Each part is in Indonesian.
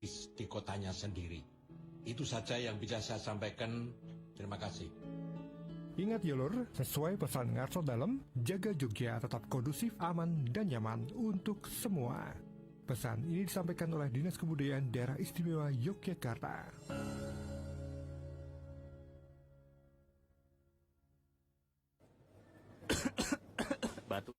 di kotanya sendiri. Itu saja yang bisa saya sampaikan. Terima kasih. Ingat ya Lur, sesuai pesan Ngarso Dalem, jaga Jogja tetap kondusif, aman, dan nyaman untuk semua. Pesan ini disampaikan oleh Dinas Kebudayaan Daerah Istimewa Yogyakarta. Batu.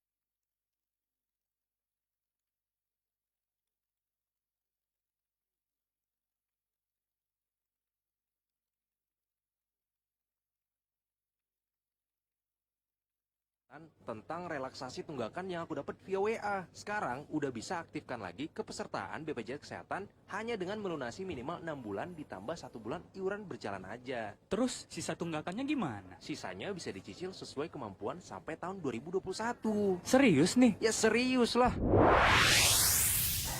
Tentang relaksasi tunggakan yang aku dapat via WA. Sekarang udah bisa aktifkan lagi kepesertaan BPJS Kesehatan hanya dengan melunasi minimal 6 bulan ditambah 1 bulan iuran berjalan aja. Terus sisa tunggakannya gimana? Sisanya bisa dicicil sesuai kemampuan sampai tahun 2021. Serius nih? Ya serius lah.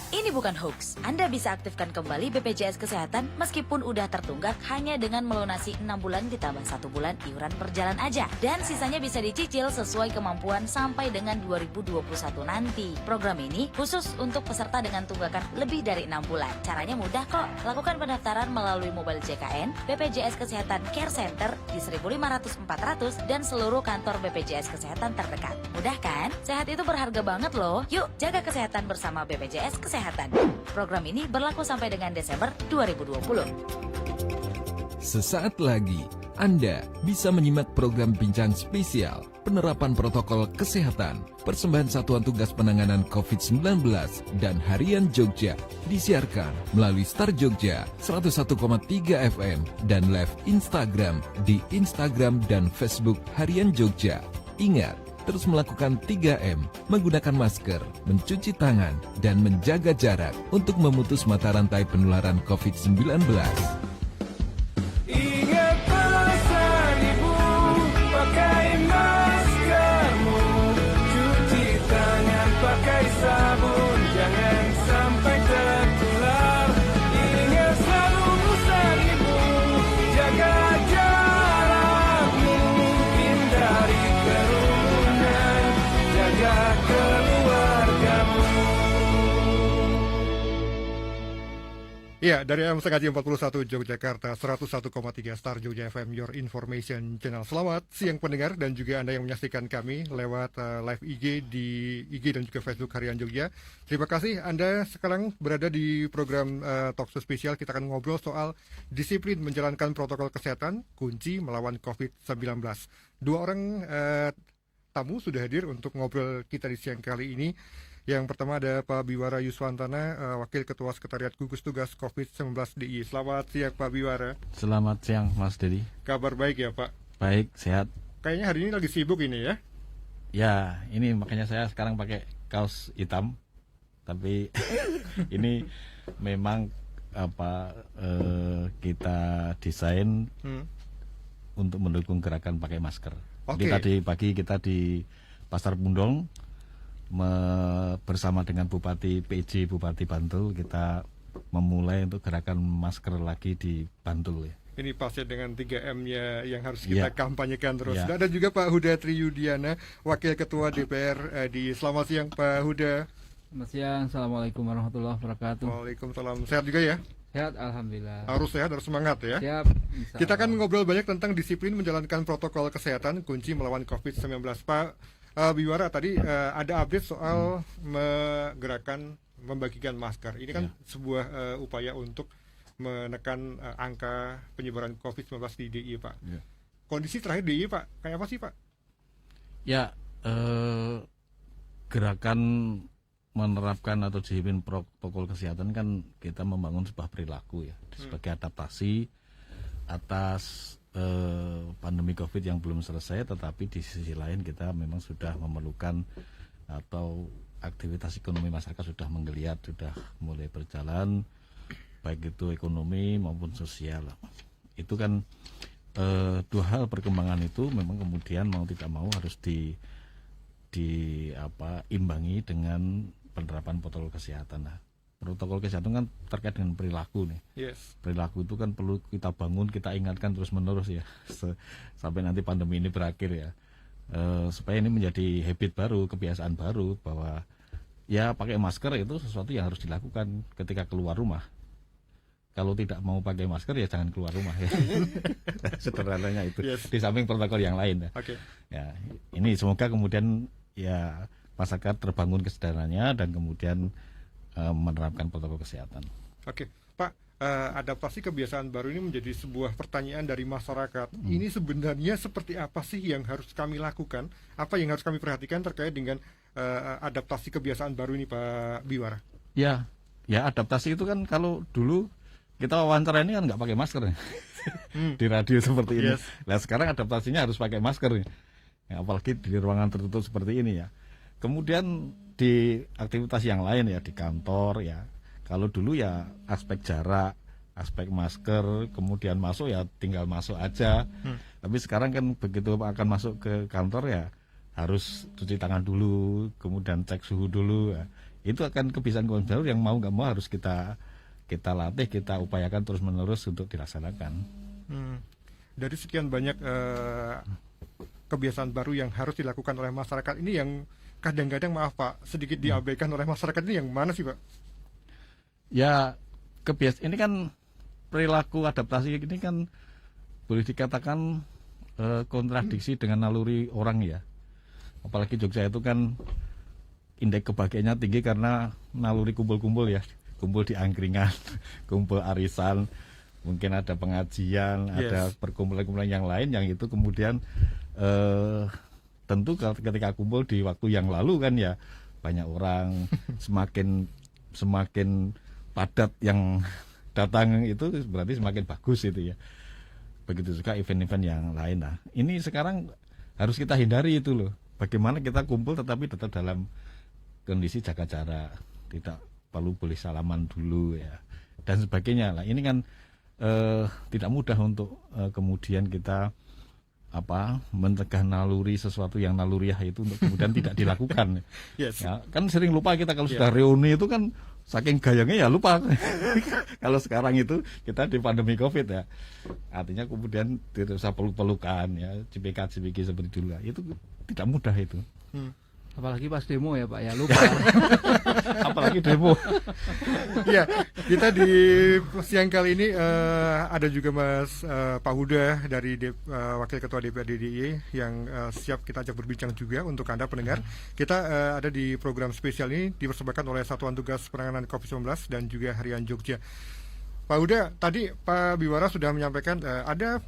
Ini bukan hoax. Anda bisa aktifkan kembali BPJS Kesehatan meskipun udah tertunggak hanya dengan melunasi 6 bulan ditambah 1 bulan iuran berjalan aja. Dan sisanya bisa dicicil sesuai kemampuan sampai dengan 2021 nanti. Program ini khusus untuk peserta dengan tunggakan lebih dari 6 bulan. Caranya mudah kok. Lakukan pendaftaran melalui mobile JKN, BPJS Kesehatan Care Center di 1500-400 dan seluruh kantor BPJS Kesehatan terdekat. Mudah kan? Sehat itu berharga banget loh. Yuk, jaga kesehatan bersama BPJS Kesehatan. Program ini berlaku sampai dengan Desember 2020. Sesaat lagi, Anda bisa menyimak program bincang spesial penerapan protokol kesehatan persembahan Satuan Tugas Penanganan COVID-19 dan Harian Jogja disiarkan melalui Star Jogja 101,3 FM dan live Instagram di Instagram dan Facebook Harian Jogja. Ingat, terus melakukan 3M, menggunakan masker, mencuci tangan, dan menjaga jarak untuk memutus mata rantai penularan COVID-19. Ingat pesan ibu, pakai maskermu, cuci tangan pakai sabun, jangan sampai tertular. Ingat selalu pesan ibu, jaga jarakmu, hindari kerumunan, jaga keluargamu. Ya, dari M141 Yogyakarta 101,3 Star Jogja FM, Your Information Channel. Selamat siang pendengar dan juga Anda yang menyaksikan kami lewat live IG di IG dan juga Facebook Harian Jogja. Terima kasih Anda sekarang berada di program Talkshow spesial. Kita akan ngobrol soal disiplin menjalankan protokol kesehatan, kunci melawan COVID-19. Dua orang tamu sudah hadir untuk ngobrol kita di siang kali ini. Yang pertama ada Pak Biwara Yuswantana, Wakil Ketua Sekretariat Gugus Tugas COVID-19 DIY. Selamat siang Pak Biwara. Selamat siang Mas Dedi. Kabar baik ya Pak? Baik, sehat. Kayaknya hari ini lagi sibuk ini ya? Ya, ini makanya saya sekarang pakai kaos hitam. Tapi ini memang kita desain untuk mendukung gerakan pakai masker. Oke. Jadi tadi pagi kita di Pasar Pundong bersama dengan Bupati PJ Bupati Bantul, kita memulai untuk gerakan masker lagi di Bantul ya. Ini pasti dengan 3M-nya yang harus kita kampanyekan terus. Ya. Dan juga Pak Huda Triyudiana, Wakil Ketua DPR di. Selamat siang Pak Huda. Selamat siang, Assalamualaikum warahmatullahi wabarakatuh. Waalaikumsalam. Sehat juga ya? Sehat, Alhamdulillah. Harus sehat, harus semangat ya. Siap. Kita akan ngobrol banyak tentang disiplin menjalankan protokol kesehatan, kunci melawan COVID-19. Pak Biwara, tadi ada update soal gerakan membagikan masker. Ini kan sebuah upaya untuk menekan angka penyebaran COVID-19 di DIY, Pak. Ya. Kondisi terakhir DIY, Pak, kayak apa sih, Pak? Ya, gerakan menerapkan atau disiplin protokol kesehatan kan kita membangun sebuah perilaku ya, sebagai adaptasi atas pandemi COVID yang belum selesai, tetapi di sisi lain kita memang sudah memerlukan atau aktivitas ekonomi masyarakat sudah menggeliat, sudah mulai berjalan, baik itu ekonomi maupun sosial. Itu kan dua hal perkembangan itu memang kemudian mau tidak mau harus imbangi dengan penerapan protokol kesehatan. Nah, protokol kesehatan kan terkait dengan perilaku nih. Yes. Perilaku itu kan perlu kita bangun, kita ingatkan terus menerus ya, sampai nanti pandemi ini berakhir ya, supaya ini menjadi habit baru, kebiasaan baru bahwa ya pakai masker itu sesuatu yang harus dilakukan ketika keluar rumah. kalau tidak mau pakai masker ya jangan keluar rumah ya. Sederhananya itu. Yes. Di samping protokol yang lain ya. Oke. Ya, ini semoga kemudian ya masyarakat terbangun kesadarannya dan kemudian menerapkan protokol kesehatan. Oke, Pak, adaptasi kebiasaan baru ini menjadi sebuah pertanyaan dari masyarakat. Ini sebenarnya seperti apa sih yang harus kami lakukan? Apa yang harus kami perhatikan terkait dengan adaptasi kebiasaan baru ini, Pak Biwara? Ya adaptasi itu kan kalau dulu kita wawancara ini kan nggak pakai masker ya. Di radio seperti ini. Yes. Nah sekarang adaptasinya harus pakai masker ya, apalagi di ruangan tertutup seperti ini ya. Kemudian di aktivitas yang lain ya, di kantor ya, kalau dulu ya aspek jarak, aspek masker, kemudian masuk ya tinggal masuk aja. Tapi sekarang kan begitu akan masuk ke kantor ya harus cuci tangan dulu, kemudian cek suhu dulu ya. Itu akan kebiasaan baru yang mau nggak mau harus kita latih, kita upayakan terus menerus untuk dilaksanakan. Dari sekian banyak kebiasaan baru yang harus dilakukan oleh masyarakat ini, yang kadang-kadang maaf Pak, sedikit diabaikan oleh masyarakat ini yang mana sih Pak? Ya ini kan perilaku adaptasi ini kan boleh dikatakan kontradiksi dengan naluri orang ya. Apalagi Jogja itu kan indeks kebahagiaannya tinggi karena naluri kumpul-kumpul ya. Kumpul di angkringan, kumpul arisan, mungkin ada pengajian, ada perkumpulan-kumpulan yang lain yang itu kemudian tentu ketika kumpul di waktu yang lalu kan ya banyak orang, semakin padat yang datang itu berarti semakin bagus itu ya. Begitu juga event-event yang lain. Nah, ini sekarang harus kita hindari itu loh. Bagaimana kita kumpul tetapi tetap dalam kondisi jaga jarak, tidak perlu boleh salaman dulu ya dan sebagainya. Nah, ini kan tidak mudah untuk kemudian kita mencegah naluri sesuatu yang naluriah itu untuk kemudian tidak dilakukan. Yes. Ya, kan sering lupa kita kalau sudah reuni itu kan saking gayangnya ya lupa. Kalau sekarang itu kita di pandemi Covid ya, artinya kemudian tidak usah peluk-pelukan ya, CPK seperti dulu. Itu tidak mudah itu. Apalagi pas demo ya Pak ya, lupa. Apalagi demo. Ya, kita di siang kali ini ada juga Mas Pak Huda dari Wakil Ketua DPRD DIY yang siap kita ajak berbincang juga untuk Anda pendengar. Kita ada di program spesial ini dipersembahkan oleh Satuan Tugas Penanganan COVID-19 dan juga Harian Jogja. Pak Huda, tadi Pak Biwara sudah menyampaikan ada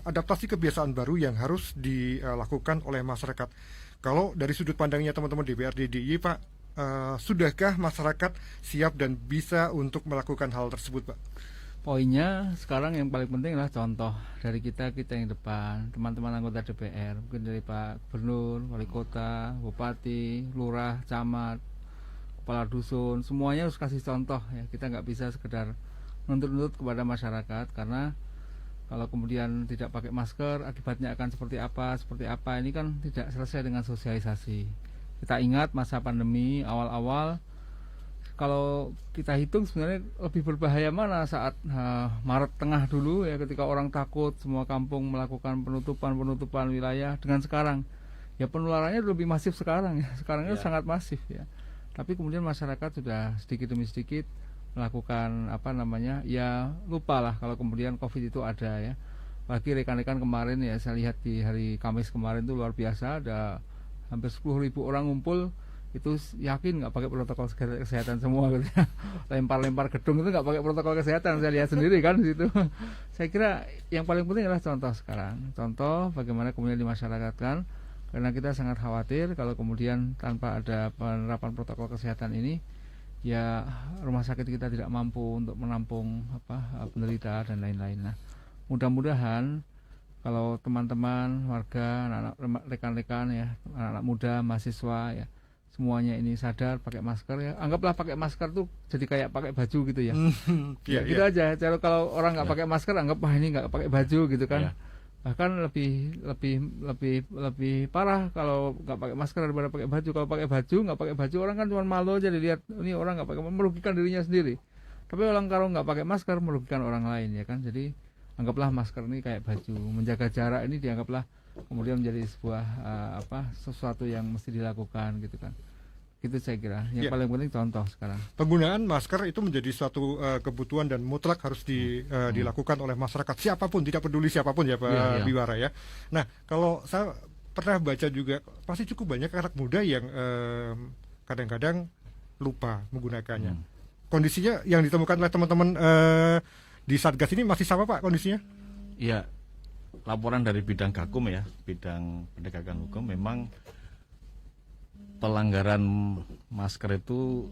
adaptasi kebiasaan baru yang harus dilakukan oleh masyarakat. Kalau dari sudut pandangnya teman-teman DPRD DIY, Pak, sudahkah masyarakat siap dan bisa untuk melakukan hal tersebut, Pak? Poinnya sekarang yang paling penting adalah contoh dari kita yang depan, teman-teman anggota DPR, mungkin dari Pak Gubernur, Wali Kota, Bupati, Lurah, Camat, Kepala Dusun, semuanya harus kasih contoh ya. Kita nggak bisa sekedar menuntut kepada masyarakat, karena kalau kemudian tidak pakai masker, akibatnya akan seperti apa, ini kan tidak selesai dengan sosialisasi. Kita ingat masa pandemi awal-awal, kalau kita hitung sebenarnya lebih berbahaya mana saat Maret tengah dulu ya, ketika orang takut, semua kampung melakukan penutupan wilayah, dengan sekarang. Ya penularannya lebih masif sekarang ya, sekarang itu sangat masif ya. Tapi kemudian masyarakat sudah sedikit demi sedikit melakukan ya lupa lah kalau kemudian COVID itu ada ya. Bagi rekan-rekan kemarin ya, saya lihat di hari Kamis kemarin itu luar biasa, ada hampir 10.000 orang ngumpul, itu yakin nggak pakai protokol kesehatan semua gitu ya. Lempar-lempar gedung itu nggak pakai protokol kesehatan, saya lihat sendiri kan di situ. Saya kira yang paling penting adalah contoh sekarang, contoh bagaimana kemudian dimasyarakatkan, karena kita sangat khawatir kalau kemudian tanpa ada penerapan protokol kesehatan ini ya rumah sakit kita tidak mampu untuk menampung penderita dan lain-lain. Nah, mudah-mudahan kalau teman-teman warga, anak-anak, rekan-rekan ya, anak-anak muda, mahasiswa ya, semuanya ini sadar pakai masker ya. Anggaplah pakai masker tuh jadi kayak pakai baju gitu ya. Gitu aja. Kalau orang nggak pakai masker, anggap ini nggak pakai baju gitu kan. Bahkan lebih parah kalau nggak pakai masker daripada pakai baju. Kalau pakai baju, nggak pakai baju, orang kan cuma malu aja dilihat ini orang nggak pakai, merugikan dirinya sendiri. Tapi orang kalau nggak pakai masker merugikan orang lain ya kan. Jadi anggaplah masker ini kayak baju, menjaga jarak ini dianggaplah kemudian menjadi sebuah sesuatu yang mesti dilakukan gitu kan. Itu saya kira yang Ya. paling penting contoh sekarang. Penggunaan masker itu menjadi suatu kebutuhan dan mutlak harus dilakukan oleh masyarakat siapapun, tidak peduli siapapun ya Pak Iya, iya. Biwara ya. Nah, kalau saya pernah baca juga pasti cukup banyak anak muda yang kadang-kadang lupa menggunakannya. Kondisinya yang ditemukan oleh teman-teman di Satgas ini masih sama Pak kondisinya? Iya, laporan dari bidang Gakum ya, bidang penegakan hukum, memang pelanggaran masker itu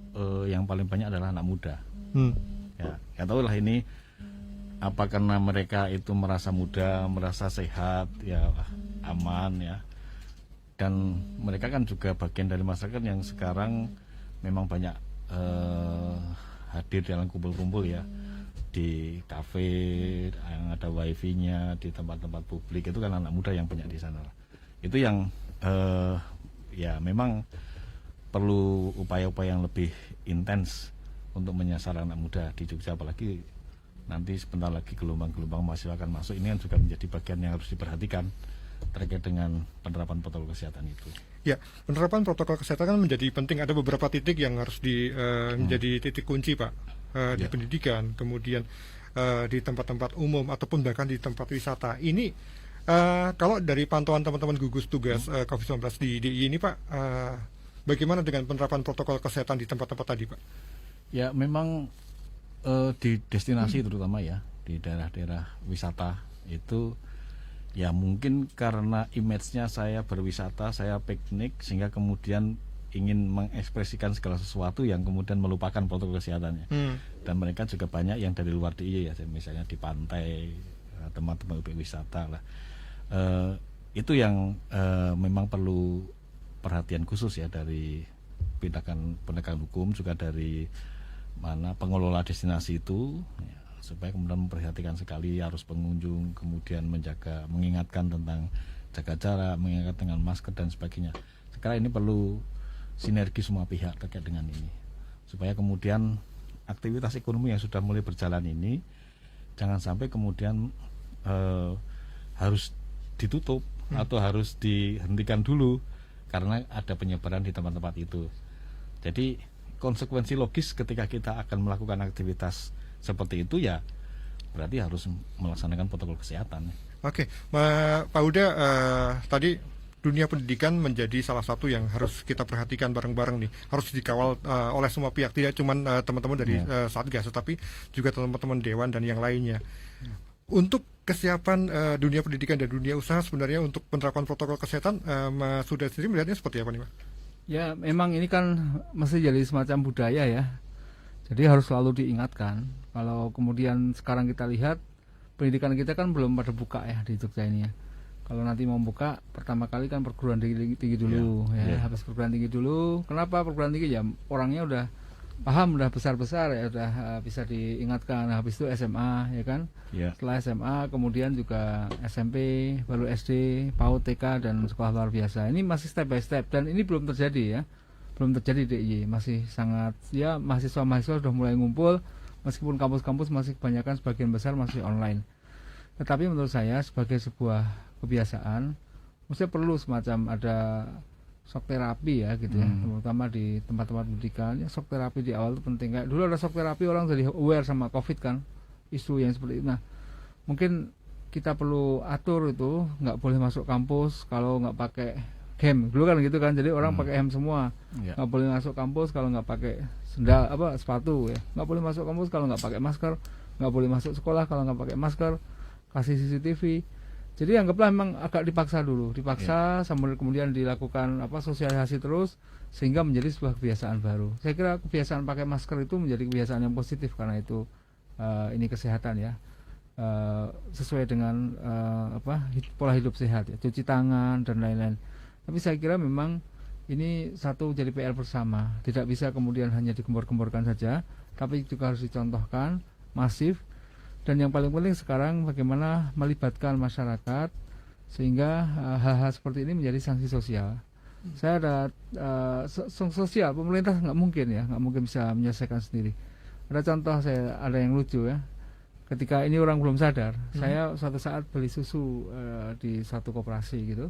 yang paling banyak adalah anak muda. Ya, nggak tahu lah ini apa karena mereka itu merasa muda, merasa sehat, ya aman ya. Dan mereka kan juga bagian dari masyarakat yang sekarang memang banyak hadir dalam kumpul-kumpul ya, di kafe yang ada wifi-nya, di tempat-tempat publik, itu kan anak muda yang banyak di sana. Itu yang ya memang perlu upaya-upaya yang lebih intens untuk menyasar anak muda di Jogja, apalagi nanti sebentar lagi gelombang-gelombang mahasiswa akan masuk. Ini kan juga menjadi bagian yang harus diperhatikan terkait dengan penerapan protokol kesehatan itu. Ya, penerapan protokol kesehatan kan menjadi penting. Ada beberapa titik yang harus menjadi titik kunci Pak, di pendidikan, kemudian di tempat-tempat umum ataupun bahkan di tempat wisata. Ini kalau dari pantauan teman-teman gugus tugas COVID-19 di DIY ini Pak, bagaimana dengan penerapan protokol kesehatan di tempat-tempat tadi Pak? Ya memang di destinasi terutama ya, di daerah-daerah wisata itu ya mungkin karena image-nya saya berwisata, saya piknik, sehingga kemudian ingin mengekspresikan segala sesuatu yang kemudian melupakan protokol kesehatannya. Dan mereka juga banyak yang dari luar DIY ya, misalnya di pantai, teman-teman objek wisata lah. Itu yang memang perlu perhatian khusus ya dari penegakan hukum, juga dari mana pengelola destinasi itu ya, supaya kemudian memperhatikan sekali arus pengunjung, kemudian mengingatkan tentang jaga jarak, mengingatkan dengan masker dan sebagainya. Sekarang ini perlu sinergi semua pihak terkait dengan ini, supaya kemudian aktivitas ekonomi yang sudah mulai berjalan ini jangan sampai kemudian harus ditutup atau harus dihentikan dulu karena ada penyebaran di tempat-tempat itu. Jadi konsekuensi logis ketika kita akan melakukan aktivitas seperti itu ya berarti harus melaksanakan protokol kesehatan. Oke, Pak Huda, tadi dunia pendidikan menjadi salah satu yang harus kita perhatikan bareng-bareng nih, harus dikawal oleh semua pihak, tidak cuma teman-teman dari Satgas, tetapi juga teman-teman Dewan dan yang lainnya. Untuk kesiapan dunia pendidikan dan dunia usaha sebenarnya untuk penerapan protokol kesehatan, Mas Huda sendiri melihatnya seperti apa nih Pak? Ya memang ini kan mesti jadi semacam budaya ya. Jadi harus selalu diingatkan. Kalau kemudian sekarang kita lihat pendidikan kita kan belum pada buka ya di Jogja ini ya. Kalau nanti mau buka pertama kali kan perguruan tinggi dulu habis perguruan tinggi dulu. Kenapa perguruan tinggi? Ya orangnya udah paham, udah besar-besar ya, udah bisa diingatkan. Habis itu SMA ya kan. Setelah SMA kemudian juga SMP, baru SD, PAUD, TK dan sekolah luar biasa. Ini masih step by step dan ini belum terjadi ya. Belum terjadi DIY, masih sangat ya, mahasiswa-mahasiswa sudah mulai ngumpul meskipun kampus-kampus masih kebanyakan sebagian besar masih online. Tetapi menurut saya sebagai sebuah kebiasaan mesti perlu semacam ada shock terapi ya gitu ya, terutama di tempat-tempat pendidikan. Ya, shock terapi di awal itu penting. Kayak dulu ada shock terapi, orang jadi aware sama COVID kan, isu yang seperti itu. Nah, mungkin kita perlu atur itu, nggak boleh masuk kampus kalau nggak pakai hem. Dulu kan gitu kan, jadi orang pakai hem semua. Nggak boleh masuk kampus kalau nggak pakai sendal sepatu ya. Nggak boleh masuk kampus kalau nggak pakai masker. Nggak boleh masuk sekolah kalau nggak pakai masker. Kasih CCTV. Jadi anggaplah memang agak dipaksa dulu, sambil kemudian dilakukan sosialisasi terus sehingga menjadi sebuah kebiasaan baru. Saya kira kebiasaan pakai masker itu menjadi kebiasaan yang positif karena itu ini kesehatan ya, sesuai dengan pola hidup sehat ya, cuci tangan dan lain-lain. Tapi saya kira memang ini satu jadi PR bersama, tidak bisa kemudian hanya digembor-gemborkan saja, tapi juga harus dicontohkan masif. Dan yang paling penting sekarang bagaimana melibatkan masyarakat sehingga hal-hal seperti ini menjadi sanksi sosial. Saya ada sanksi sosial, pemerintah nggak mungkin bisa menyelesaikan sendiri. Ada contoh ada yang lucu ya. Ketika ini orang belum sadar, saya suatu saat beli susu di satu koperasi gitu.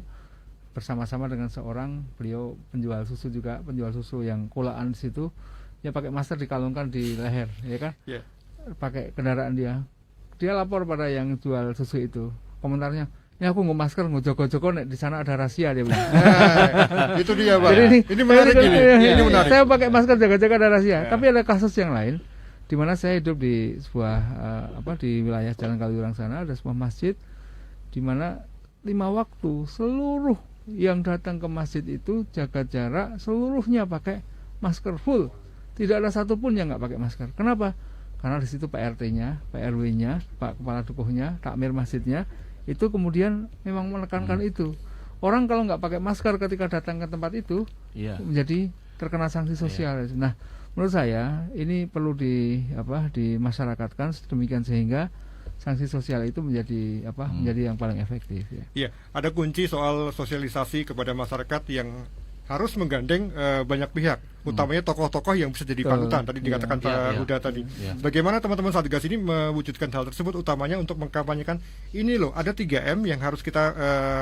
bersama-sama dengan seorang, beliau penjual susu juga, penjual susu yang kulaan di situ, ya pakai masker dikalungkan di leher, ya kan? Yeah. Pakai kendaraan dia lapor pada yang jual susu itu, komentarnya, ya aku nggak masker, nggak joko-joko, nek di sana ada rahasia, dia bilang. Itu dia, Pak. Jadi Ini menarik ini. Ini menarik. Saya pakai masker jaga-jaga ada rahasia. Tapi ada kasus yang lain, di mana saya hidup di sebuah di wilayah Jalan Kaliurang sana, ada sebuah masjid, di mana 5 waktu seluruh yang datang ke masjid itu jaga jarak, seluruhnya pakai masker full. Tidak ada satupun yang nggak pakai masker. Kenapa? Karena di situ Pak RT-nya, Pak RW-nya, Pak Kepala Dukuhnya, takmir masjidnya, itu kemudian memang menekankan itu. Orang kalau nggak pakai masker ketika datang ke tempat itu, menjadi terkena sanksi sosial. Nah, menurut saya ini perlu dimasyarakatkan sedemikian sehingga sanksi sosial itu menjadi menjadi yang paling efektif. Iya, ada kunci soal sosialisasi kepada masyarakat yang harus menggandeng banyak pihak, utamanya tokoh-tokoh yang bisa jadi panutan. Tadi dikatakan Pak Huda tadi. Bagaimana teman-teman Satgas ini mewujudkan hal tersebut, utamanya untuk mengkampanyekan ini loh, ada 3M yang harus kita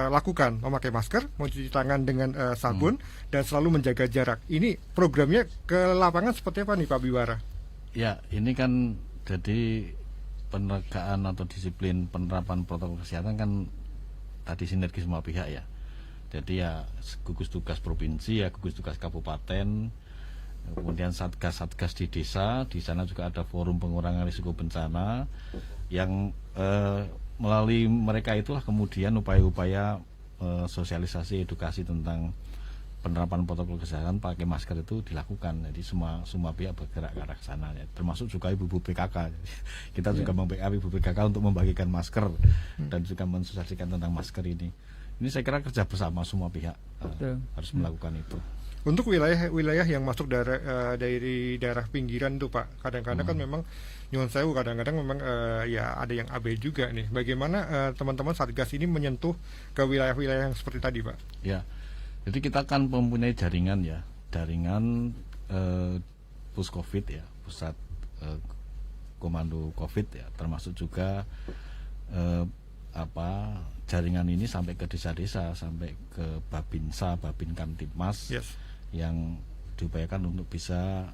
lakukan, memakai masker, mencuci tangan dengan sabun, dan selalu menjaga jarak. Ini programnya ke lapangan seperti apa nih Pak Biwara? Ya, ini kan jadi penegakan atau disiplin penerapan protokol kesehatan kan tadi sinergi semua pihak ya. Jadi ya gugus tugas provinsi, ya gugus tugas kabupaten, kemudian satgas di desa. Di sana juga ada forum pengurangan risiko bencana yang melalui mereka itulah kemudian upaya-upaya sosialisasi edukasi tentang penerapan protokol kesehatan pakai masker itu dilakukan. Jadi semua pihak bergerak ke arah sana ya. Termasuk juga ibu-ibu PKK. Kita juga membackup ibu PKK untuk membagikan masker dan juga mensosialisasikan tentang masker ini. Ini saya kira kerja bersama semua pihak harus melakukan itu. Untuk wilayah yang masuk dari daerah pinggiran itu Pak, kadang-kadang kan memang nyuwun sewu, kadang-kadang memang ya ada yang abai juga nih. Bagaimana teman-teman Satgas ini menyentuh ke wilayah-wilayah yang seperti tadi Pak? Ya, jadi kita kan mempunyai jaringan Puskovid ya, pusat komando COVID ya, termasuk juga jaringan ini sampai ke desa-desa, sampai ke Babinsa, Babin Kamtipmas, yang diupayakan untuk bisa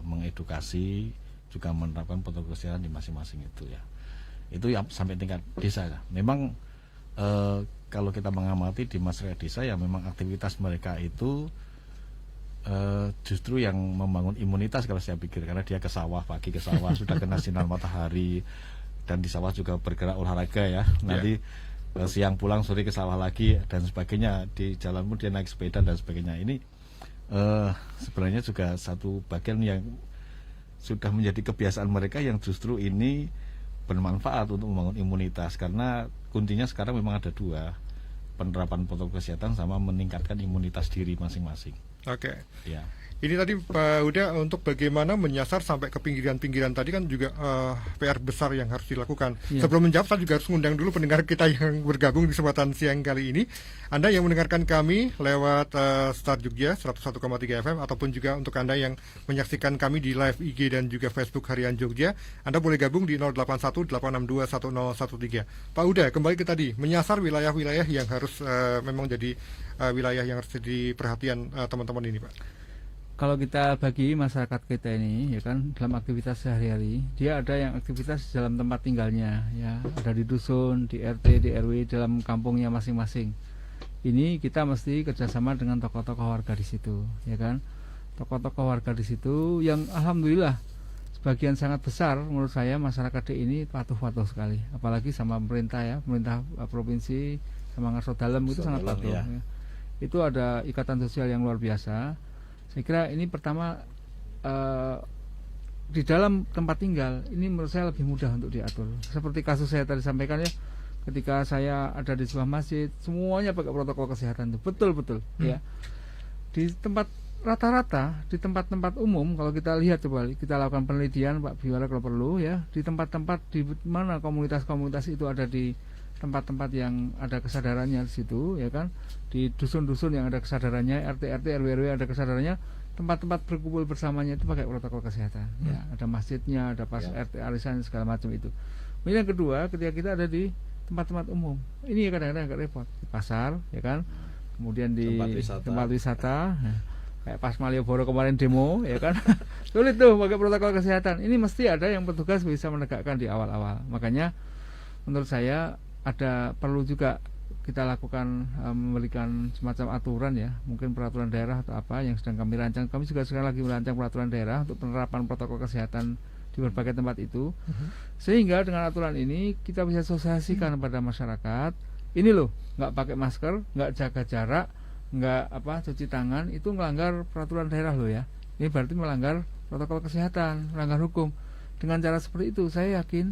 mengedukasi, juga menerapkan protokol kesehatan di masing-masing itu ya. Itu ya sampai tingkat desa ya. Memang kalau kita mengamati di masyarakat desa ya memang aktivitas mereka itu justru yang membangun imunitas kalau saya pikir, karena dia ke sawah, pagi ke sawah sudah kena sinar matahari. Dan di sawah juga bergerak olahraga ya. Nanti siang pulang, sore ke sawah lagi dan sebagainya. Di jalan pun dia naik sepeda dan sebagainya. Ini sebenarnya juga satu bagian yang sudah menjadi kebiasaan mereka yang justru ini bermanfaat untuk membangun imunitas. Karena kuncinya sekarang memang ada 2, penerapan protokol kesehatan sama meningkatkan imunitas diri masing-masing. Oke. Ya. Ini tadi Pak Huda, untuk bagaimana menyasar sampai ke pinggiran-pinggiran tadi kan juga PR besar yang harus dilakukan. Sebelum menjawab, saya juga harus mengundang dulu pendengar kita yang bergabung di kesempatan siang kali ini. Anda yang mendengarkan kami lewat Star Jogja 101,3 FM, ataupun juga untuk Anda yang menyaksikan kami di live IG dan juga Facebook Harian Jogja, Anda boleh gabung di 081-862-1013. Pak Huda, kembali ke tadi, menyasar wilayah-wilayah yang harus memang jadi wilayah yang harus jadi perhatian teman-teman ini Pak. Kalau kita bagi masyarakat kita ini ya kan, dalam aktivitas sehari-hari, dia ada yang aktivitas dalam tempat tinggalnya ya, ada di dusun, di RT, di RW, dalam kampungnya masing-masing. Ini kita mesti kerjasama dengan tokoh-tokoh warga di situ ya kan, tokoh-tokoh warga di situ yang alhamdulillah sebagian sangat besar menurut saya masyarakat ini patuh-patuh sekali, apalagi sama pemerintah ya, pemerintah provinsi sama Ngarso Dalem itu sangat patuh ya. Itu ada ikatan sosial yang luar biasa. Saya kira ini pertama di dalam tempat tinggal ini menurut saya lebih mudah untuk diatur. Seperti kasus saya tadi sampaikan ya, ketika saya ada di sebuah masjid, semuanya pakai protokol kesehatan itu betul-betul ya. Di tempat rata-rata, di tempat-tempat umum kalau kita lihat, coba kita lakukan penelitian Pak Biwara kalau perlu ya, di tempat-tempat di mana komunitas-komunitas itu ada di tempat-tempat yang ada kesadarannya di situ ya kan, di dusun-dusun yang ada kesadarannya, RT-RT, RW-RW ada kesadarannya, tempat-tempat berkumpul bersamanya itu pakai protokol kesehatan ya, ada masjidnya, ada pas RT arisan segala macam itu. Kemudian yang kedua, ketika kita ada di tempat-tempat umum. Ini kadang-kadang agak repot di pasar, ya kan. Kemudian di tempat wisata. Kayak pas Malioboro kemarin demo, ya kan. Sulit tuh pakai protokol kesehatan. Ini mesti ada yang petugas bisa menegakkan di awal-awal. Makanya menurut saya perlu juga kita lakukan memberikan semacam aturan ya, mungkin peraturan daerah atau apa yang sedang kami rancang. Kami juga sekarang lagi merancang peraturan daerah untuk penerapan protokol kesehatan di berbagai tempat itu, sehingga dengan aturan ini kita bisa sosialisasikan kepada masyarakat. Ini loh, nggak pakai masker, nggak jaga jarak, nggak cuci tangan, itu melanggar peraturan daerah loh ya. Ini berarti melanggar protokol kesehatan, melanggar hukum. Dengan cara seperti itu, saya yakin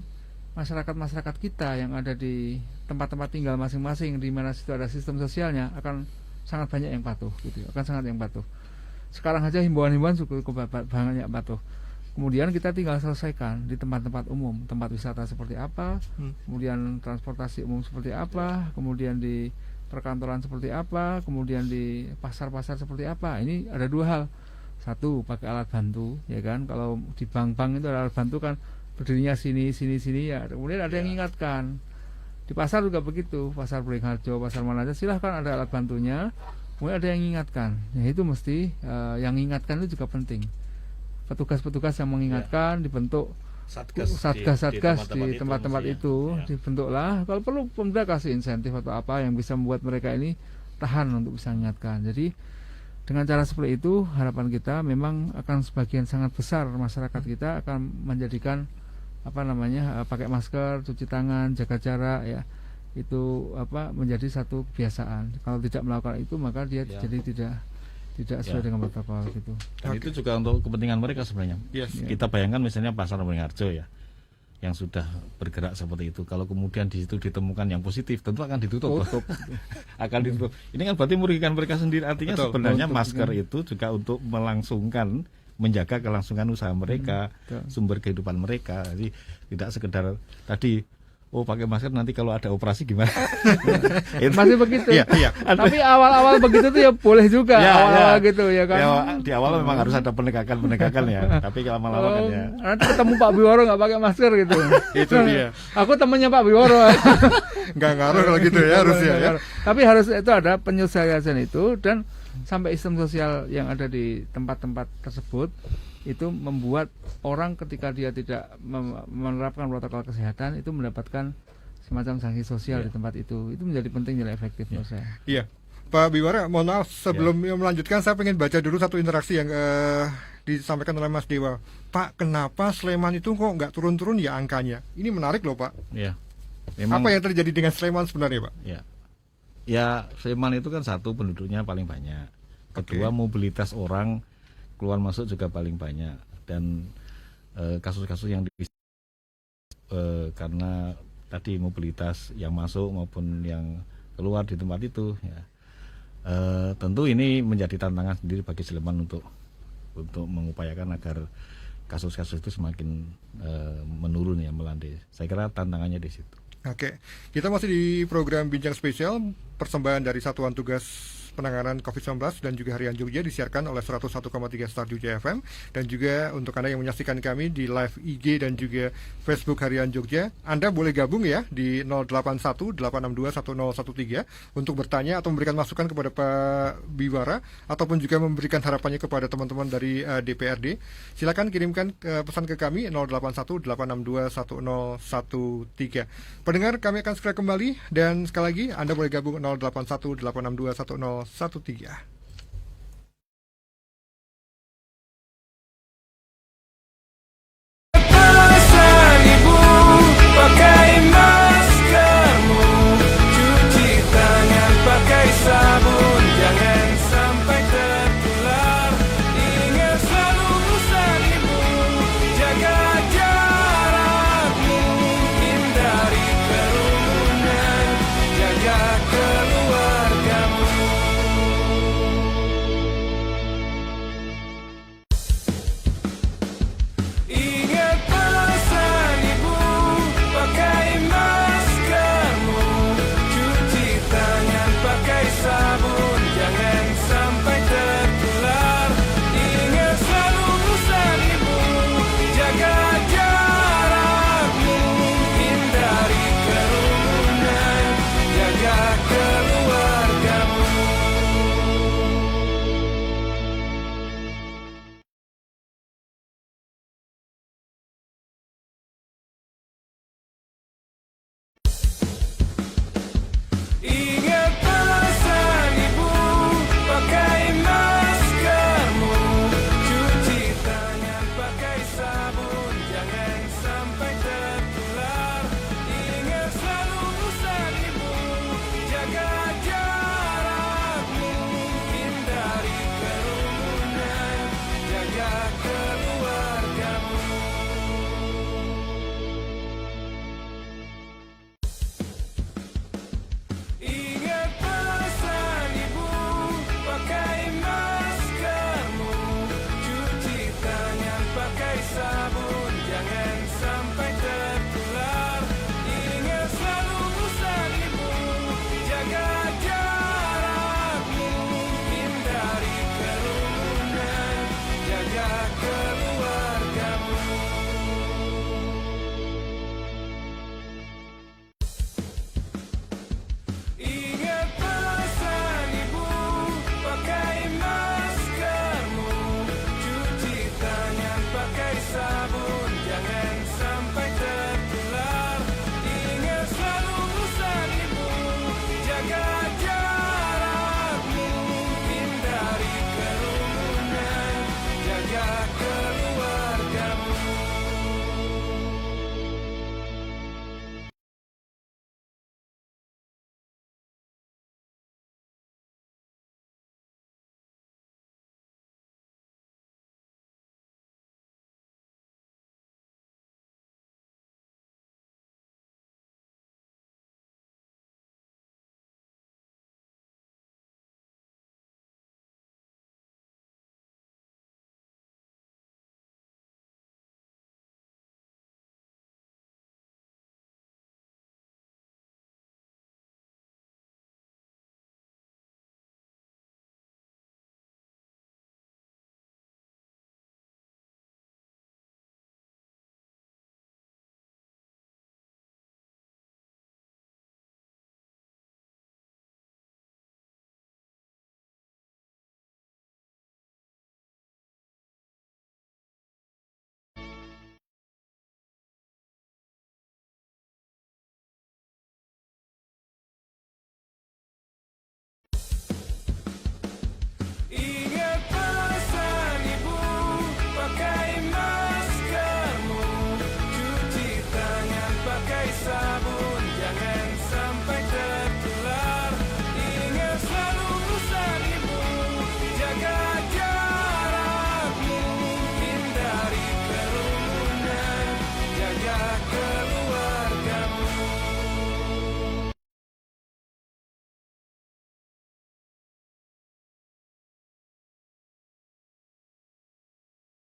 masyarakat kita yang ada di tempat-tempat tinggal masing-masing, di mana situ ada sistem sosialnya, akan sangat banyak yang patuh, gitu, akan sangat yang patuh. Sekarang aja himbauan-himbauan cukup banyak patuh. Kemudian kita tinggal selesaikan di tempat-tempat umum, tempat wisata seperti apa, kemudian transportasi umum seperti apa, kemudian di perkantoran seperti apa, kemudian di pasar-pasar seperti apa. Ini ada dua hal. Satu, pakai alat bantu, ya kan. Kalau di bank-bank itu ada alat bantu kan berdirinya sini ya. Kemudian ada yang ingatkan. Di pasar juga begitu, pasar Beringharjo, pasar mana aja, silahkan ada alat bantunya. Kemudian ada yang ingatkan. Ya itu mesti yang ingatkan itu juga penting. Petugas-petugas yang mengingatkan dibentuk satgas di tempat-tempat itu dibentuklah. Kalau perlu pemerintah kasih insentif atau apa yang bisa membuat mereka ini tahan untuk bisa mengingatkan. Jadi dengan cara seperti itu harapan kita memang akan sebagian sangat besar masyarakat kita akan menjadikan pakai masker, cuci tangan, jaga jarak ya. Itu menjadi satu kebiasaan. Kalau tidak melakukan itu maka dia jadi tidak sesuai dengan protokol gitu. Dan itu juga untuk kepentingan mereka sebenarnya. Kita bayangkan misalnya pasar Beringharjo ya, yang sudah bergerak seperti itu. Kalau kemudian di situ ditemukan yang positif, tentu akan ditutup. Akan ditutup. Ini kan berarti merugikan mereka sendiri. Artinya sebenarnya masker itu juga untuk melangsungkan, menjaga kelangsungan usaha mereka, sumber kehidupan mereka. Jadi tidak sekedar tadi pakai masker nanti kalau ada operasi gimana? Masih begitu. Iya. Tapi awal-awal begitu tuh ya boleh juga. Awal-awal gitu ya kan. Ya, di awal memang harus ada penegakan ya. Tapi kalau lama-lama kan ya. Nanti ketemu Pak Biworo nggak pakai masker gitu. Itu dia. Aku temannya Pak Biworo. Nggak ngaruh kalau gitu ya harusnya ya. Tapi harus itu ada penyelesaian itu dan sampai sistem sosial yang ada di tempat-tempat tersebut itu membuat orang ketika dia tidak menerapkan protokol kesehatan itu mendapatkan semacam sanksi sosial di tempat itu menjadi penting, nilai efektif menurut saya. Iya, Pak Biwara, mohon maaf sebelum melanjutkan saya pengen baca dulu satu interaksi yang disampaikan oleh Mas Dewa. Pak, kenapa Sleman itu kok nggak turun-turun ya angkanya? Ini menarik loh Pak. Iya. Apa yang terjadi dengan Sleman sebenarnya Pak? Ya Sleman itu kan satu penduduknya paling banyak. Kedua mobilitas orang keluar masuk juga paling banyak dan kasus-kasus yang karena tadi mobilitas yang masuk maupun yang keluar di tempat itu ya, tentu ini menjadi tantangan sendiri bagi Sleman untuk mengupayakan agar kasus-kasus itu semakin menurun ya, melandai. Saya kira tantangannya di situ. Oke, kita masih di program Bincang Spesial persembahan dari Satuan Tugas Penanganan COVID-19 dan juga Harian Jogja disiarkan oleh 101,3 Star Jogja FM. Dan juga untuk Anda yang menyaksikan kami di live IG dan juga Facebook Harian Jogja, Anda boleh gabung ya di 081-862-1013 untuk bertanya atau memberikan masukan kepada Pak Biwara ataupun juga memberikan harapannya kepada teman-teman dari DPRD. Silakan kirimkan pesan ke kami 081-862-1013. Pendengar, kami akan segera kembali dan sekali lagi Anda boleh gabung 081-862-1013. Pesan ibu, pakai maskermu, cuci tangan pakai sabun, jangan sampai tertular. Ingat selalu pesan ibu, jaga jarakmu, hindari kerumunan, jaga keluargamu.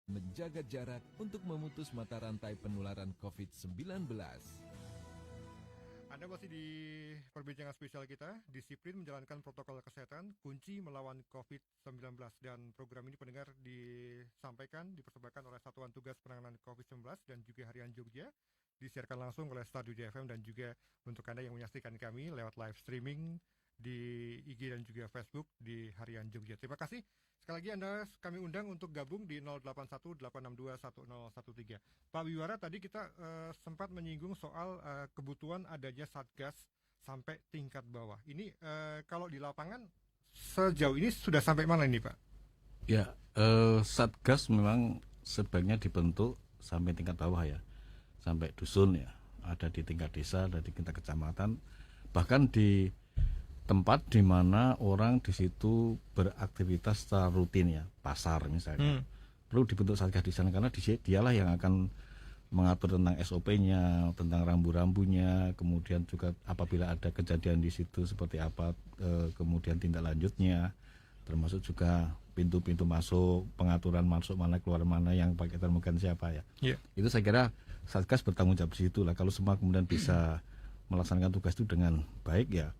menjaga jarak untuk memutus mata rantai penularan COVID-19. Anda masih di perbincangan spesial kita, disiplin menjalankan protokol kesehatan, kunci melawan COVID-19. Dan program ini pendengar dipersembahkan oleh Satuan Tugas Penanganan COVID-19 dan juga Harian Jogja, disiarkan langsung oleh Star Jogja FM, dan juga untuk Anda yang menyaksikan kami lewat live streaming di IG dan juga Facebook di Harian Jogja. Terima kasih. Sekali lagi kami undang untuk gabung di 081-862-1013. Pak Wiwara, tadi kita sempat menyinggung soal kebutuhan adanya Satgas sampai tingkat bawah. Ini kalau di lapangan sejauh ini sudah sampai mana ini, Pak? Ya, Satgas memang sebaiknya dibentuk sampai tingkat bawah ya, sampai dusun ya, ada di tingkat desa, ada di tingkat kecamatan, bahkan di tempat di mana orang di situ beraktivitas secara rutin ya, pasar misalnya. Perlu dibentuk Satgas di sana karena dialah yang akan mengatur tentang SOP-nya, tentang rambu-rambunya, kemudian juga apabila ada kejadian di situ seperti apa, kemudian tindak lanjutnya, termasuk juga pintu-pintu masuk, pengaturan masuk mana keluar mana, yang pakai termogan siapa ya. Yeah. Itu saya kira Satgas bertanggung jawab di situ lah. Kalau semua kemudian bisa melaksanakan tugas itu dengan baik ya,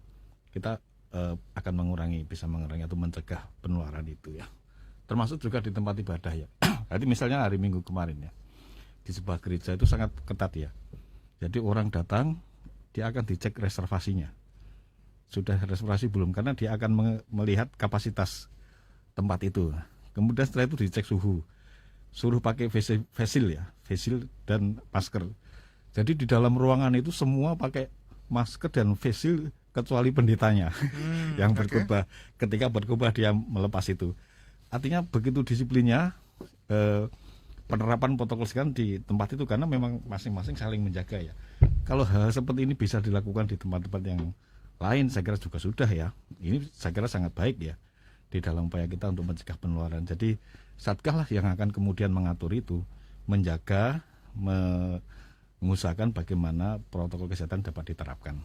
kita akan bisa mengurangi atau mencegah penularan itu ya. Termasuk juga di tempat ibadah ya. Jadi misalnya hari Minggu kemarin ya, di sebuah gereja itu sangat ketat ya. Jadi orang datang, dia akan dicek reservasinya. Sudah reservasi belum? Karena dia akan melihat kapasitas tempat itu. Kemudian setelah itu dicek suhu. Suruh pakai face shield dan masker. Jadi di dalam ruangan itu semua pakai masker dan face shield kecuali pendetanya yang berkhotbah. Ketika berkhotbah dia melepas itu. Artinya begitu disiplinnya penerapan protokol kesehatan di tempat itu, karena memang masing-masing saling menjaga ya. Kalau hal seperti ini bisa dilakukan di tempat-tempat yang lain, saya kira juga sudah ya. Ini saya kira sangat baik ya di dalam upaya kita untuk mencegah penularan. Jadi Satgas lah yang akan kemudian mengatur itu, menjaga, mengusahakan bagaimana protokol kesehatan dapat diterapkan.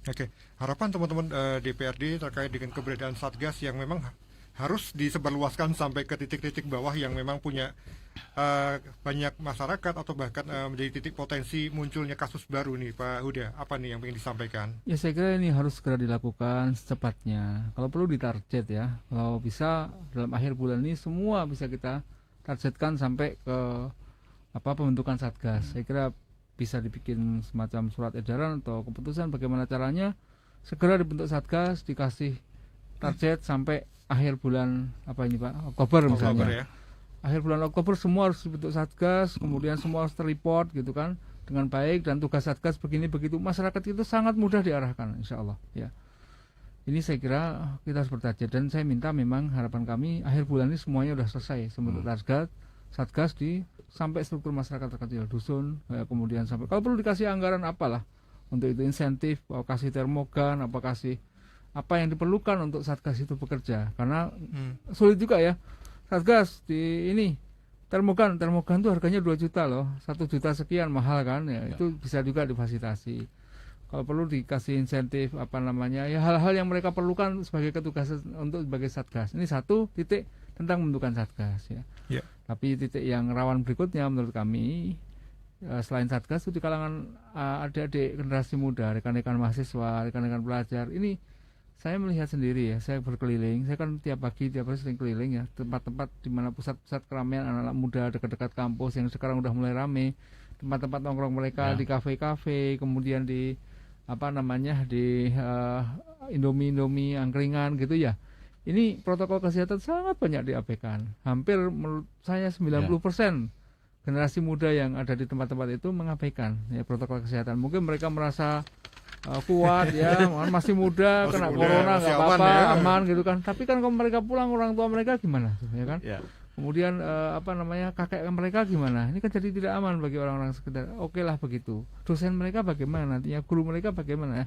Oke, harapan teman-teman DPRD terkait dengan keberadaan Satgas yang memang harus disebarluaskan sampai ke titik-titik bawah yang memang punya banyak masyarakat atau bahkan menjadi titik potensi munculnya kasus baru nih, Pak Huda. Apa nih yang ingin disampaikan? Ya, saya kira ini harus segera dilakukan secepatnya. Kalau perlu ditarget ya. Kalau bisa dalam akhir bulan ini semua bisa kita targetkan sampai ke pembentukan Satgas. Saya kira bisa dibikin semacam surat edaran atau keputusan bagaimana caranya segera dibentuk Satgas, dikasih target sampai akhir bulan Oktober misalnya. Ya. Akhir bulan Oktober semua harus dibentuk Satgas, kemudian semua harus terreport gitu kan dengan baik, dan tugas Satgas begini begitu, masyarakat itu sangat mudah diarahkan insya Allah ya. Ini saya kira kita harus bertarget, dan saya minta memang harapan kami akhir bulan ini semuanya sudah selesai membentuk Satgas di sampai struktur masyarakat terkecil, dusun, kemudian sampai kalau perlu dikasih anggaran apalah untuk itu, insentif, kasih termogan, kasih apa yang diperlukan untuk Satgas itu bekerja, karena sulit juga ya Satgas di ini termogan tuh harganya 2 juta loh, 1 juta sekian, mahal kan ya. Itu bisa juga difasilitasi. Kalau perlu dikasih insentif ya hal-hal yang mereka perlukan sebagai ketugasan untuk sebagai Satgas. Ini satu titik tentang pembentukan Satgas ya. Yeah. Tapi titik yang rawan berikutnya menurut kami selain Satgas itu di kalangan adik-adik generasi muda, rekan-rekan mahasiswa, rekan-rekan pelajar. Ini saya melihat sendiri ya, saya berkeliling, saya kan tiap pagi sering keliling ya, tempat-tempat di mana pusat-pusat keramaian anak-anak muda dekat-dekat kampus yang sekarang udah mulai rame, tempat-tempat nongkrong mereka di kafe-kafe, kemudian di di Indomie angkringan gitu ya. Ini protokol kesehatan sangat banyak diabaikan. Hampir menurut saya 90% generasi muda yang ada di tempat-tempat itu mengabaikan ya protokol kesehatan. Mungkin mereka merasa kuat ya, masih muda, kena corona nggak apa-apa, aman gitu kan. Tapi kan kalau mereka pulang, orang tua mereka gimana tuh ya kan? Yeah. Kemudian kakek mereka gimana? Ini kan jadi tidak aman bagi orang-orang sekitar. Oke lah begitu. Dosen mereka bagaimana nantinya? Guru mereka bagaimana?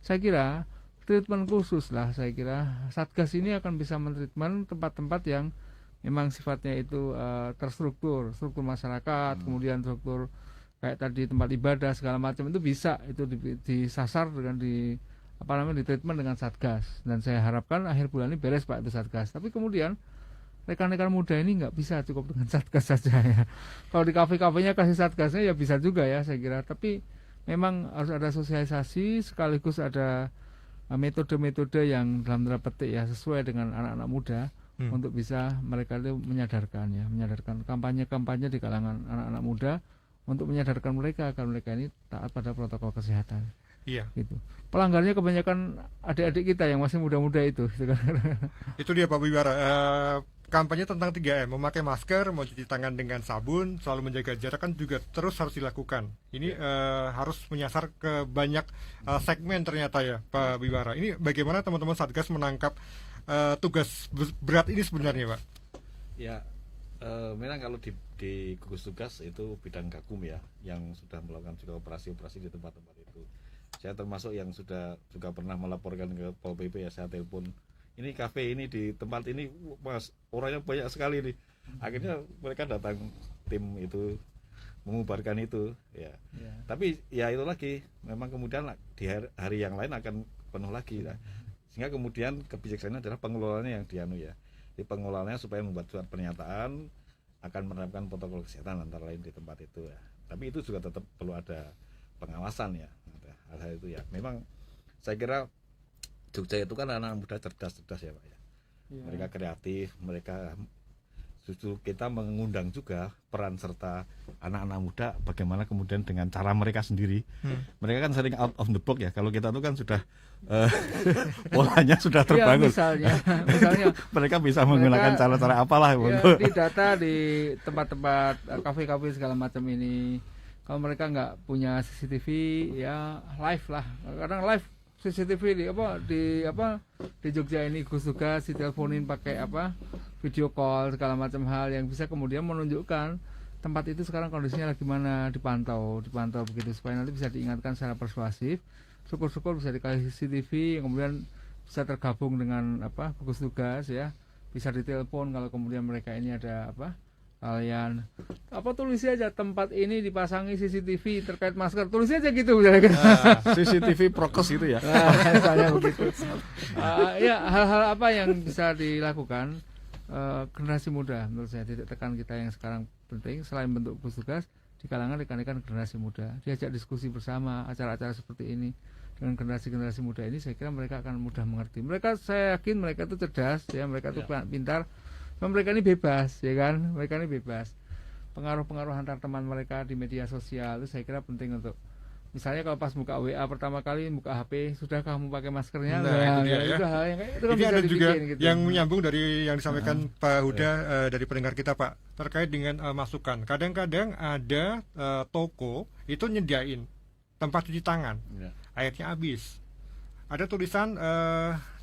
Saya kira treatment khusus lah, saya kira Satgas ini akan bisa mentreatment tempat-tempat yang memang sifatnya itu terstruktur, struktur masyarakat, kemudian struktur kayak tadi tempat ibadah segala macam itu bisa itu disasar dengan di treatment dengan Satgas, dan saya harapkan akhir bulan ini beres Pak itu Satgas. Tapi kemudian rekan-rekan muda ini nggak bisa cukup dengan satgas saja ya. Kalau di kafe-kafenya kasih satgasnya ya bisa juga ya saya kira. Tapi memang harus ada sosialisasi sekaligus ada metode-metode yang dalam tanda petik ya sesuai dengan anak-anak muda untuk bisa mereka itu menyadarkan kampanye-kampanye di kalangan anak-anak muda untuk menyadarkan mereka agar mereka ini taat pada protokol kesehatan. Iya. Gitu. Pelanggarnya kebanyakan adik-adik kita yang masih muda-muda itu. Gitu kan. Itu dia Pak Wibara. Kampanye tentang 3M, memakai masker, mencuci tangan dengan sabun, selalu menjaga jarak kan juga terus harus dilakukan. Ini harus menyasar ke banyak segmen ternyata ya Pak Wibara. Ini bagaimana teman-teman Satgas menangkap tugas berat ini sebenarnya Pak? Ya, memang kalau di gugus tugas itu bidang gakum ya, yang sudah melakukan juga operasi-operasi di tempat-tempat itu. Saya termasuk yang sudah juga pernah melaporkan ke Pol PP ya, saya telepon ini kafe ini di tempat ini Mas orangnya banyak sekali nih. Akhirnya mereka datang tim itu mengubarkan itu ya. Tapi ya itu lagi memang kemudian di hari yang lain akan penuh lagi ya. Sehingga kemudian kebijaksanaan adalah pengelolaannya yang dianu ya. Di pengelolaannya supaya membuat surat pernyataan akan menerapkan protokol kesehatan antara lain di tempat itu ya. Tapi itu juga tetap perlu ada pengawasan ya. Hal-hal itu ya. Memang saya kira Jogja itu kan anak muda cerdas-cerdas ya Pak ya. Mereka kreatif, mereka justru kita mengundang juga peran serta anak-anak muda bagaimana kemudian dengan cara mereka sendiri. Mereka kan sering out of the box ya. Kalau kita itu kan sudah polanya sudah terbangun. Misalnya mereka bisa menggunakan cara-cara apalah di data di tempat-tempat kafe-kafe segala macam ini. Kalau mereka nggak punya CCTV ya live lah. Kadang live CCTV di Jogja ini gugus tugas diteleponin pakai video call segala macam hal yang bisa kemudian menunjukkan tempat itu sekarang kondisinya lagi mana, dipantau begitu supaya nanti bisa diingatkan secara persuasif. Syukur-syukur bisa dikasih CCTV yang kemudian bisa tergabung dengan gugus tugas ya, bisa ditelepon kalau kemudian mereka ini ada kalian tulis aja tempat ini dipasangi CCTV terkait masker, tulis aja gitu misalnya. CCTV prokes itu ya. Misalnya begitu. Ya hal-hal apa yang bisa dilakukan generasi muda menurut saya titik tekan kita yang sekarang penting selain bentuk gugus tugas di kalangan rekan-rekan generasi muda, diajak diskusi bersama acara-acara seperti ini dengan generasi-generasi muda ini, saya kira mereka akan mudah mengerti. Saya yakin mereka itu cerdas ya, mereka itu pintar. Mereka ini bebas ya kan, mereka ini bebas. Pengaruh-pengaruh antar teman mereka di media sosial itu saya kira penting untuk misalnya kalau pas buka WA pertama kali buka HP, sudah kamu pakai maskernya? Itu hal yang kayak itu kan ini bisa ada juga gitu. Yang menyambung dari yang disampaikan Pak Huda dari pendengar kita Pak terkait dengan masukan. Kadang-kadang ada toko itu nyediain tempat cuci tangan, airnya habis. Ada tulisan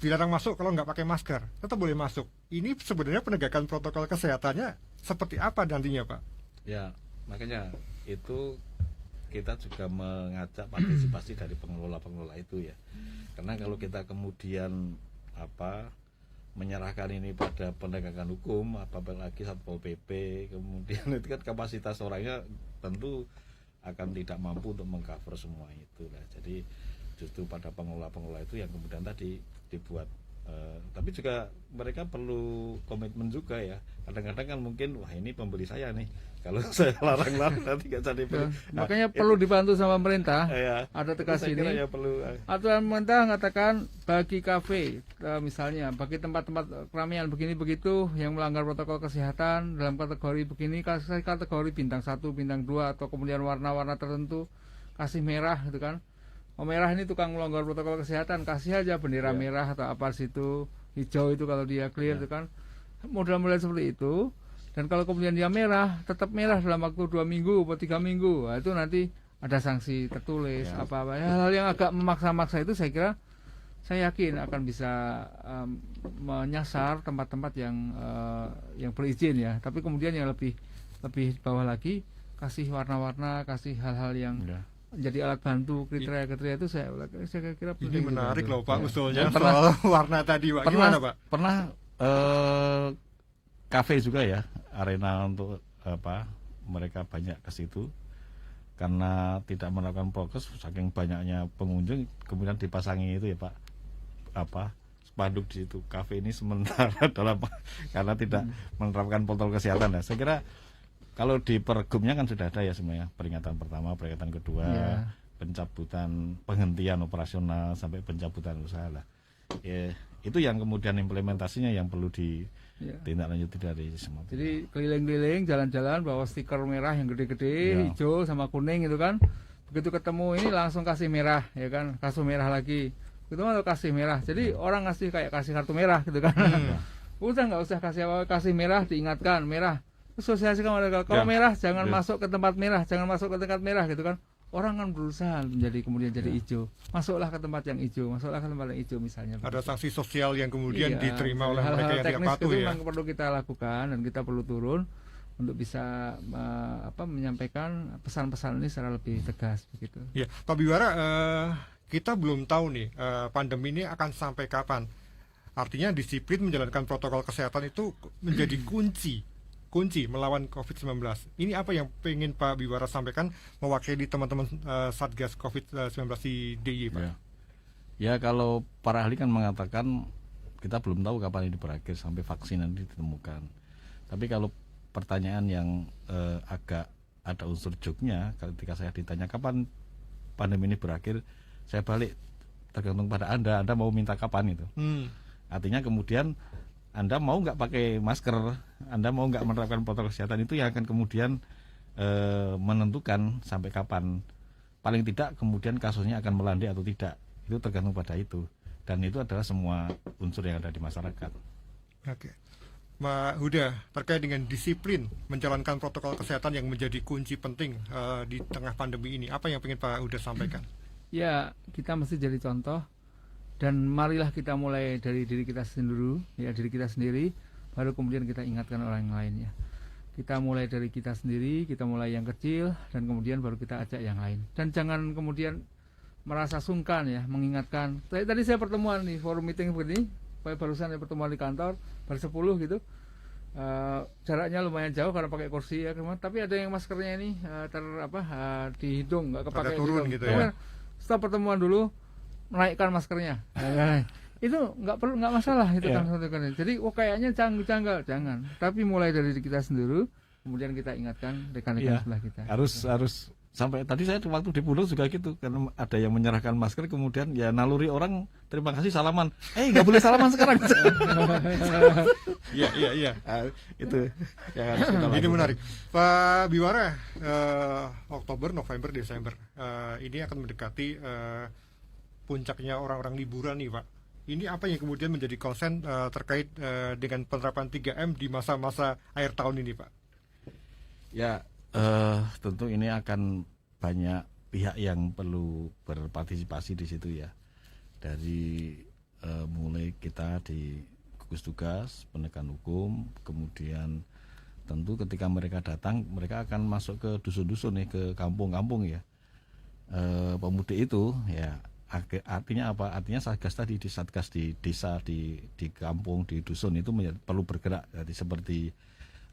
dilarang masuk kalau nggak pakai masker, tetap boleh masuk. Ini sebenarnya penegakan protokol kesehatannya seperti apa nantinya Pak? Ya, makanya itu kita juga mengajak partisipasi dari pengelola-pengelola itu ya. Karena kalau kita kemudian menyerahkan ini pada penegakan hukum, apalagi Satpol PP, kemudian itu kan kapasitas orangnya tentu akan tidak mampu untuk mengcover semua itu lah. Jadi justru pada pengelola-pengelola itu yang kemudian tadi dibuat tapi juga mereka perlu komitmen juga ya. Kadang-kadang kan mungkin wah ini pembeli saya nih, kalau saya larang-larang nanti nggak jadi beli. Makanya perlu dibantu sama pemerintah. Ada tegas ini ya perlu. Aturan pemerintah mengatakan bagi kafe misalnya, bagi tempat-tempat keramaian begini begitu yang melanggar protokol kesehatan dalam kategori begini, kategori bintang 1, bintang 2 atau kemudian warna-warna tertentu kasih merah gitu kan. Merah ini tukang melanggar protokol kesehatan, kasih aja bendera merah atau apa situ, hijau itu kalau dia clear itu kan, model-model seperti itu. Dan kalau kemudian dia merah, tetap merah dalam waktu 2 minggu atau 3 minggu, nah, itu nanti ada sanksi tertulis apa-apa. Hal-hal yang agak memaksa-maksa itu saya kira, saya yakin akan bisa menyasar tempat-tempat yang berizin ya. Tapi kemudian yang lebih bawah lagi, kasih warna-warna, kasih hal-hal yang jadi alat bantu kriteria-kriteria itu saya kira ini menarik loh Pak usulnya soal warna tadi Pak. Gimana Pak? Pernah kafe juga ya, arena untuk mereka banyak ke situ karena tidak melakukan prokes saking banyaknya pengunjung, kemudian dipasangi itu ya Pak spanduk di situ, kafe ini sementara dalam karena tidak menerapkan protokol kesehatan. Saya kira kalau di Pergubnya kan sudah ada ya semuanya, peringatan pertama, peringatan kedua, pencabutan, penghentian operasional sampai pencabutan usaha lah. Ya, itu yang kemudian implementasinya yang perlu ditindaklanjuti dari semua. Jadi keliling-keliling, jalan-jalan bawa stiker merah yang gede-gede, hijau sama kuning itu kan. Begitu ketemu ini langsung kasih merah, ya kan, kasih merah lagi. Itu mau kasih merah. Jadi orang ngasih kayak kasih kartu merah gitu kan. Udah nggak usah kasih apa, kasih merah, diingatkan merah. Sosialisasikan mereka. Kalau merah jangan masuk ke tempat merah, jangan masuk ke tempat merah gitu kan. Orang kan berusaha menjadi kemudian jadi hijau. Masuklah ke tempat yang hijau, masuklah ke tempat yang hijau misalnya. Ada sanksi sosial yang kemudian diterima oleh mereka yang tidak patuh itu ya. memang perlu kita lakukan dan kita perlu turun untuk bisa menyampaikan pesan-pesan ini secara lebih tegas begitu. Ya, Pak Biwara, kita belum tahu nih pandemi ini akan sampai kapan. Artinya disiplin menjalankan protokol kesehatan itu menjadi kunci melawan COVID-19. Ini apa yang pengen Pak Biwara sampaikan mewakili teman-teman Satgas COVID-19 di DIY, Pak? Ya, kalau para ahli kan mengatakan kita belum tahu kapan ini berakhir sampai vaksin nanti ditemukan. Tapi kalau pertanyaan yang agak ada unsur joknya, ketika saya ditanya kapan pandemi ini berakhir, saya balik tergantung pada Anda mau minta kapan itu. Artinya kemudian Anda mau nggak pakai masker, Anda mau nggak menerapkan protokol kesehatan, itu yang akan kemudian menentukan sampai kapan. Paling tidak kemudian kasusnya akan melandai atau tidak, itu tergantung pada itu. Dan itu adalah semua unsur yang ada di masyarakat. Oke. Mbak Huda, terkait dengan disiplin menjalankan protokol kesehatan yang menjadi kunci penting di tengah pandemi ini, apa yang ingin Pak Huda sampaikan? Ya, kita mesti jadi contoh. Dan marilah kita mulai dari diri kita sendiri, baru kemudian kita ingatkan orang yang lain ya. Kita mulai dari kita sendiri, kita mulai yang kecil, dan kemudian baru kita ajak yang lain. Dan jangan kemudian merasa sungkan ya, mengingatkan. Tadi saya pertemuan nih, forum meeting begini, barusan saya pertemuan di kantor, baru 10 gitu. Jaraknya lumayan jauh karena pakai kursi ya, tapi ada yang maskernya ini di hidung, nggak kepakai turun gitu ya. Setelah pertemuan dulu, menaikkan maskernya, itu nggak masalah itu kan. Jadi kayaknya janggal, jangan. Tapi mulai dari kita sendiri, kemudian kita ingatkan rekan-rekan sebelah kita. Harus sampai tadi saya waktu di Pulau juga gitu, karena ada yang menyerahkan masker, kemudian ya naluri orang terima kasih salaman, nggak boleh salaman sekarang. Iya. Itu yang harus kita lakukan. Ini menarik, Pak Biwara. Oktober, November, Desember ini akan mendekati puncaknya orang-orang liburan nih Pak. Ini apa yang kemudian menjadi konsen terkait dengan penerapan 3M di masa-masa akhir tahun ini Pak? Ya, tentu ini akan banyak pihak yang perlu berpartisipasi di situ ya. Dari mulai kita di gugus tugas, penegakan hukum, kemudian tentu ketika mereka datang, mereka akan masuk ke dusun-dusun nih, ke kampung-kampung ya. Pemudik itu ya, artinya apa? Artinya satgas tadi di satgas di desa, di kampung, di dusun itu perlu bergerak. Jadi seperti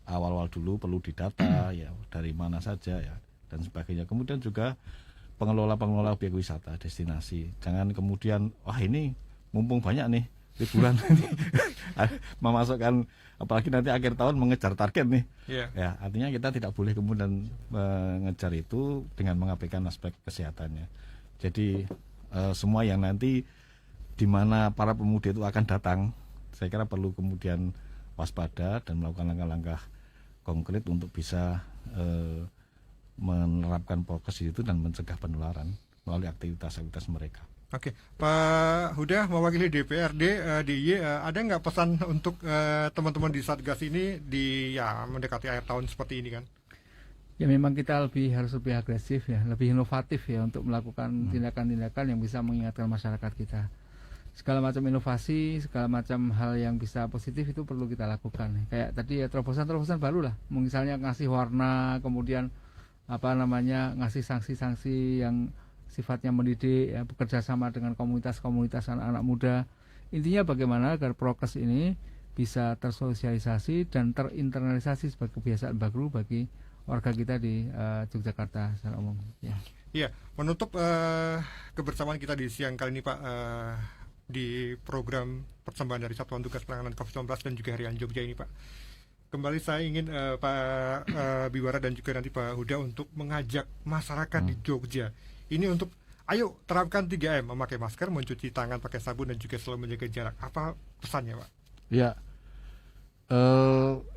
awal-awal dulu perlu didata ya, dari mana saja ya dan sebagainya. Kemudian juga pengelola objek wisata destinasi. Jangan kemudian ini mumpung banyak nih liburan memasukkan, apalagi nanti akhir tahun mengejar target nih. Ya, artinya kita tidak boleh kemudian mengejar itu dengan mengabaikan aspek kesehatannya. Jadi semua yang nanti di mana para pemudik itu akan datang, saya kira perlu kemudian waspada dan melakukan langkah-langkah konkret untuk bisa menerapkan prokes itu dan mencegah penularan melalui aktivitas-aktivitas mereka. Oke, Pak Huda mewakili DPRD DIY, ada nggak pesan untuk teman-teman di Satgas ini di mendekati akhir tahun seperti ini kan? Ya memang kita harus lebih agresif ya, lebih inovatif ya untuk melakukan tindakan-tindakan yang bisa mengingatkan masyarakat kita. Segala macam inovasi, segala macam hal yang bisa positif itu perlu kita lakukan. Kayak tadi ya terobosan-terobosan baru lah, misalnya ngasih warna, kemudian ngasih sanksi-sanksi yang sifatnya mendidik ya, bekerja sama dengan komunitas-komunitas anak-anak muda. Intinya bagaimana agar prokes ini bisa tersosialisasi dan terinternalisasi sebagai kebiasaan baru bagi warga kita di Yogyakarta secara umum. Iya, menutup kebersamaan kita di siang kali ini Pak di program persembahan dari Satuan Tugas Penanganan COVID-19 dan juga Harian Jogja ini, Pak. Kembali saya ingin Pak Biwara dan juga nanti Pak Huda untuk mengajak masyarakat di Jogja ini untuk ayo terapkan 3M, memakai masker, mencuci tangan pakai sabun dan juga selalu menjaga jarak. Apa pesannya, Pak? Ya,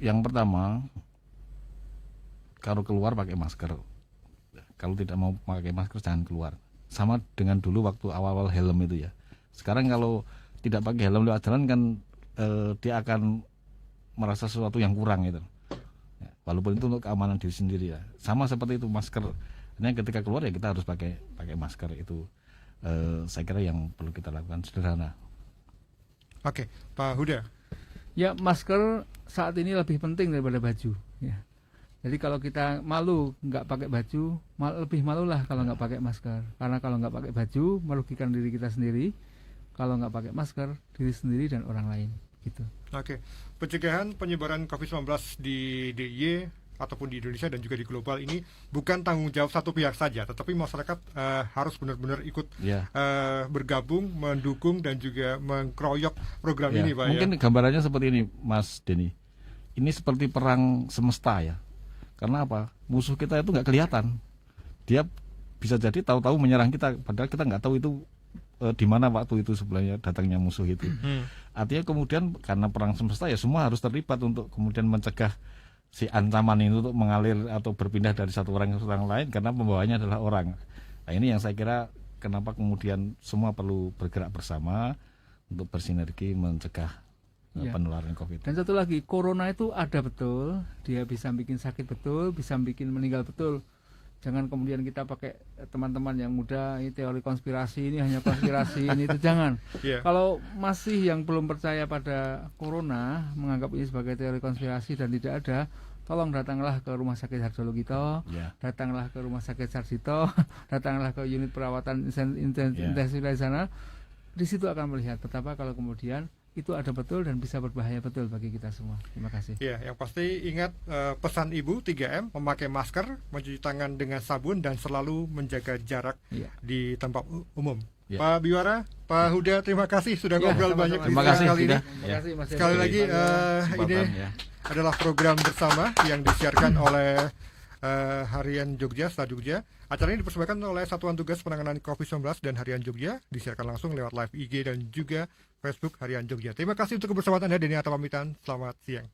yang pertama, kalau keluar pakai masker. Kalau tidak mau pakai masker jangan keluar. Sama dengan dulu waktu awal-awal helm itu ya. Sekarang kalau tidak pakai helm lewat jalan kan dia akan merasa sesuatu yang kurang gitu. Ya, walaupun itu untuk keamanan diri sendiri ya. Sama seperti itu masker. Ini ketika keluar ya kita harus pakai masker itu. Saya kira yang perlu kita lakukan sederhana. Oke, Pak Huda. Ya, masker saat ini lebih penting daripada baju. Ya. Jadi kalau kita malu nggak pakai baju, lebih malulah kalau nggak pakai masker. Karena kalau nggak pakai baju merugikan diri kita sendiri. Kalau nggak pakai masker, diri sendiri dan orang lain. Gitu. Oke, pencegahan penyebaran COVID-19 di DIY ataupun di Indonesia dan juga di global ini bukan tanggung jawab satu pihak saja, tetapi masyarakat harus benar-benar ikut bergabung, mendukung dan juga mengkroyok program ini, Pak. Mungkin gambarannya seperti ini, Mas Denny. Ini seperti perang semesta ya. Karena apa? Musuh kita itu nggak kelihatan. Dia bisa jadi tahu-tahu menyerang kita, padahal kita nggak tahu itu di mana waktu itu sebenarnya datangnya musuh itu. Artinya kemudian karena perang semesta ya semua harus terlibat untuk kemudian mencegah si ancaman itu untuk mengalir atau berpindah dari satu orang ke orang lain karena pembawanya adalah orang. Nah ini yang saya kira kenapa kemudian semua perlu bergerak bersama untuk bersinergi mencegah penularan COVID. Dan satu lagi, corona itu ada betul, dia bisa bikin sakit betul, bisa bikin meninggal betul. Jangan kemudian kita pakai teman-teman yang muda, ini teori konspirasi, ini hanya konspirasi, ini itu jangan. Kalau masih yang belum percaya pada corona, menganggap ini sebagai teori konspirasi dan tidak ada, tolong datanglah ke Rumah Sakit Harjologito, datanglah ke Rumah Sakit Sarjito, datanglah ke unit perawatan intensif di sana. Di situ akan melihat betapa kalau kemudian itu ada betul dan bisa berbahaya betul bagi kita semua. Terima kasih. Ya, yang pasti ingat pesan Ibu 3M, memakai masker, mencuci tangan dengan sabun dan selalu menjaga jarak di tempat umum. Pak Biwara, Pak Huda, terima kasih sudah ngobrol banyak terima kasih kali ini. Mas Sekali lagi ini adalah program bersama yang disiarkan oleh Harian Jogja, Stad Jogja. Acara ini dipersembahkan oleh Satuan Tugas Penanganan COVID-19 dan Harian Jogja, disiarkan langsung lewat live IG dan juga Facebook Harian Jogja. Terima kasih untuk kebersamaan Anda. Denny Atta pamitan. Selamat siang.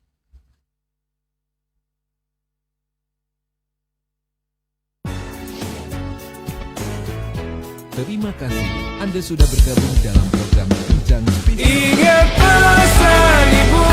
Terima kasih Anda sudah bergabung dalam program Bincang Spesial. Ingat pesan ibu.